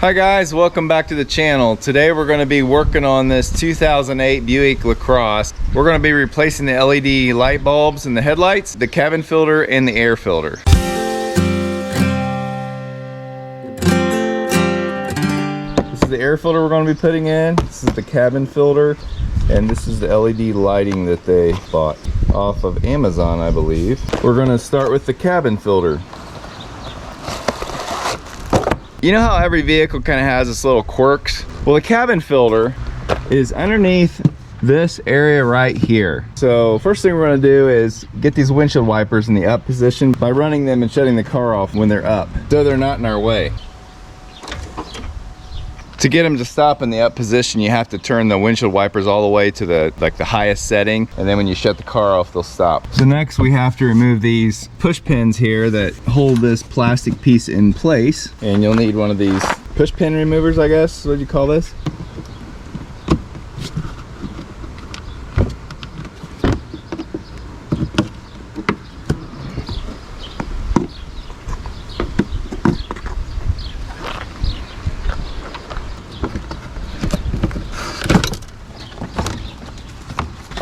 Hi guys, welcome back to the channel. Today we're going to be working on this 2008 Buick Lacrosse. We're going to be replacing the LED light bulbs in the headlights, the cabin filter, and the air filter. This is the air filter we're going to be putting in. This is the cabin filter, and this is the LED lighting that they bought off of Amazon, I believe. We're going to start with the cabin filter. You know how every vehicle kind of has this little quirks? Well, the cabin filter is underneath this area right here. So first thing we're going to do is get these windshield wipers in the up position by running them and shutting the car off when they're up, so they're not in our way. To get them to stop in the up position, you have to turn the windshield wipers all the way to the highest setting, and then when you shut the car off, they'll stop. So next we have to remove these push pins here that hold this plastic piece in place, and you'll need one of these push pin removers, I guess. What do you call this?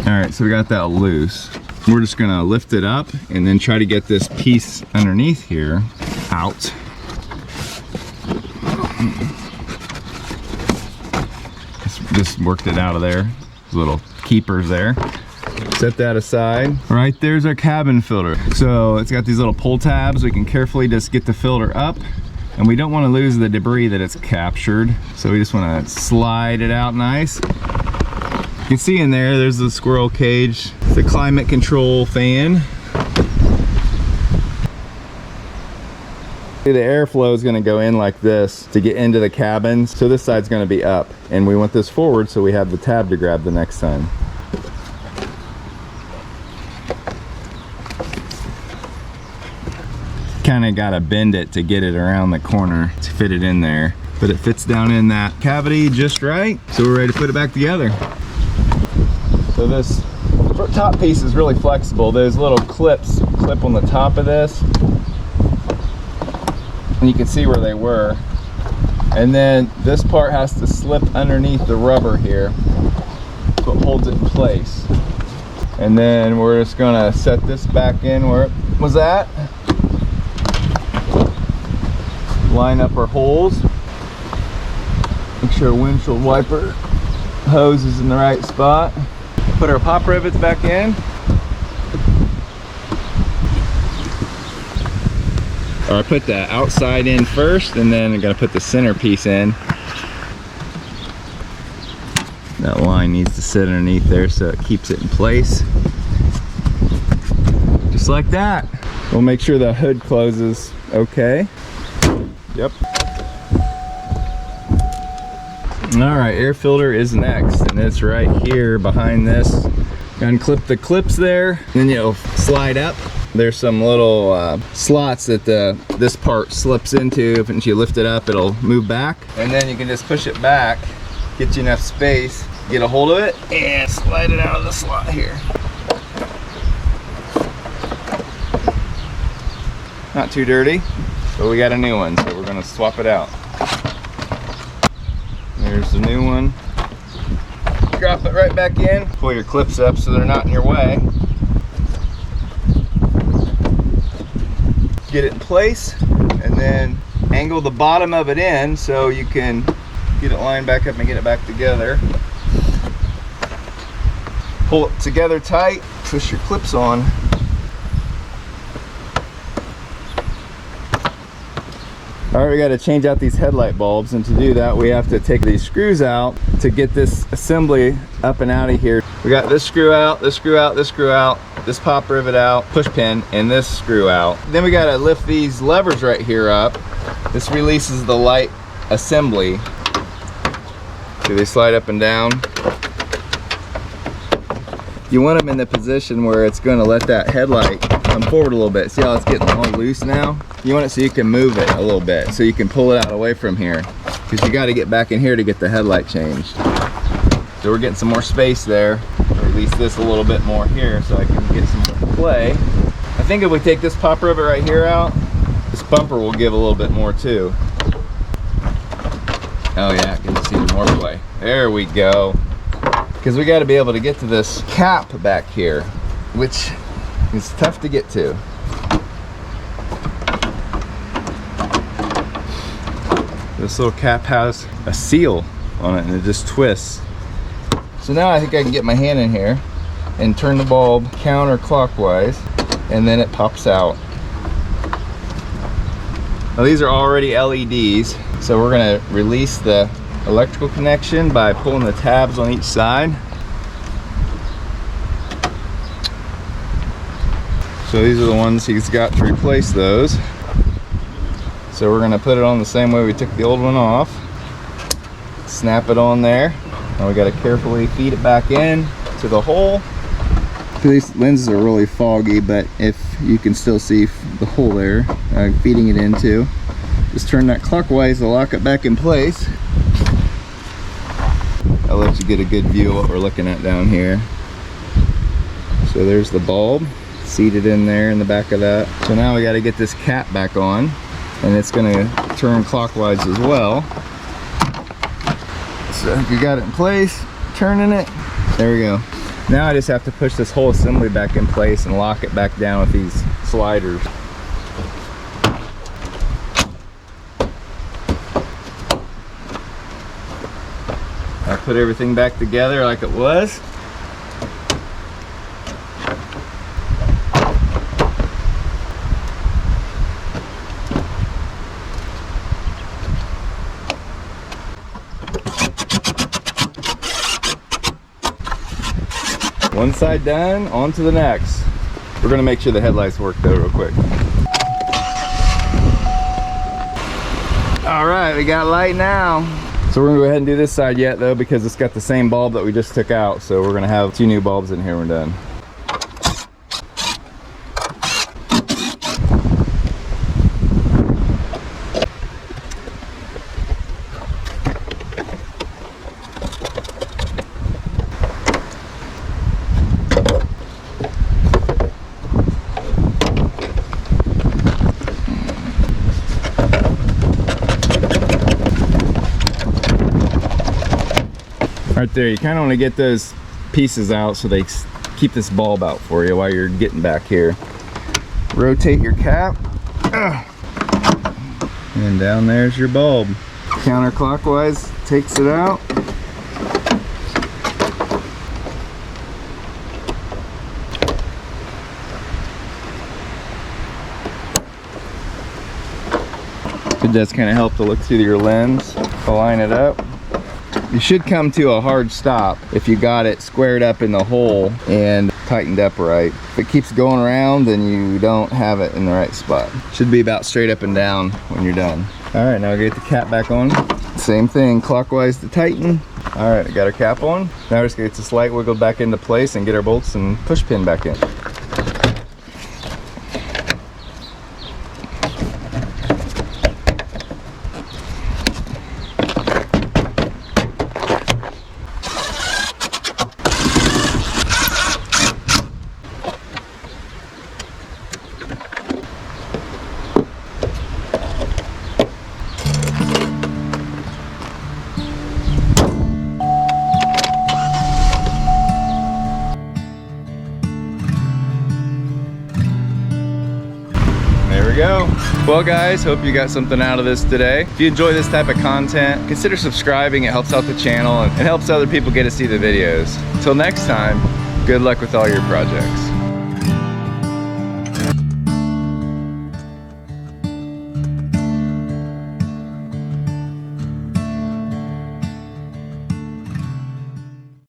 Alright, so we got that loose. We're just gonna lift it up and then try to get this piece underneath here out. Just worked it out of there. Little keepers there. Set that aside. Right there's our cabin filter. So it's got these little pull tabs. We can carefully just get the filter up, and we don't want to lose the debris that it's captured. So we just want to slide it out nice. You can see in there's the squirrel cage, the climate control fan. The airflow is going to go in like this to get into the cabin, so this side's going to be up, and we want this forward so we have the tab to grab the next time. Kind of got to bend it to get it around the corner to fit it in there, but it fits down in that cavity just right, so we're ready to put it back together. So this top piece is really flexible. Those little clips clip on the top of this, and you can see where they were. And then this part has to slip underneath the rubber here, so it holds it in place. And then we're just gonna set this back in where it was at. Line up our holes. Make sure windshield wiper hose is in the right spot. Put our pop rivets back in. Or I put the outside in first, and then I'm gonna put the center piece in. That line needs to sit underneath there so it keeps it in place. Just like that. We'll make sure the hood closes okay. Yep. Alright, air filter is next, and it's right here behind this. Unclip the clips there, then you'll slide up. There's some little slots that this part slips into. If you lift it up, it'll move back, and then you can just push it back, get you enough space, get a hold of it, and slide it out of the slot here. Not too dirty, but we got a new one, so we're gonna swap it out. There's the new one. Drop it right back in. Pull your clips up so they're not in your way. Get it in place, and then angle the bottom of it in so you can get it lined back up and get it back together. Pull it together tight, twist your clips on. Alright, we got to change out these headlight bulbs, and to do that we have to take these screws out to get this assembly up and out of here. We got this screw out, this screw out, this screw out, this pop rivet out, push pin, and this screw out. Then we got to lift these levers right here up. This releases the light assembly. So they slide up and down. You want them in the position where it's going to let that headlight come forward a little bit. See how it's getting all loose now? You want it so you can move it a little bit, so you can pull it out away from here, because you got to get back in here to get the headlight changed. So we're getting some more space there. Release this a little bit more here so I can get some more play. I think if we take this pop rivet right here out, this bumper will give a little bit more too. Oh yeah, it gives us even more play. There we go. Because we got to be able to get to this cap back here, which is tough to get to. This little cap has a seal on it and it just twists. So now I think I can get my hand in here and turn the bulb counterclockwise, and then it pops out. Now these are already LEDs, so we're gonna release the electrical connection by pulling the tabs on each side. So these are the ones he's got to replace those. So we're gonna put it on the same way we took the old one off. Snap it on there. Now we gotta carefully feed it back in to the hole. These lenses are really foggy, but if you can still see the hole there, feeding it into, just turn that clockwise to lock it back in place. I'll let you get a good view of what we're looking at down here. So there's the bulb seated in there in the back of that. So now we got to get this cap back on, and it's going to turn clockwise as well. So if you got it in place, turning it, there we go. Now I just have to push this whole assembly back in place and lock it back down with these sliders. I put everything back together like it was. One side done, on to the next. We're gonna make sure the headlights work though real quick. All right, we got light now. So we're gonna go ahead and do this side yet though, because it's got the same bulb that we just took out. So we're gonna have 2 new bulbs in here when we're done. Right there, you kind of want to get those pieces out so they keep this bulb out for you while you're getting back here. Rotate your cap, and down there's your bulb. Counterclockwise takes it out. It does kind of help to look through your lens to line it up. You should come to a hard stop if you got it squared up in the hole and tightened up right. If it keeps going around, then you don't have it in the right spot. Should be about straight up and down when you're done. All right, now get the cap back on. Same thing, clockwise to tighten. All right, got our cap on. Now we're just gonna get this light wiggled back into place and get our bolts and push pin back in. Go. Well guys, hope you got something out of this today. If you enjoy this type of content, consider subscribing. It helps out the channel and it helps other people get to see the videos. Until next time, good luck with all your projects.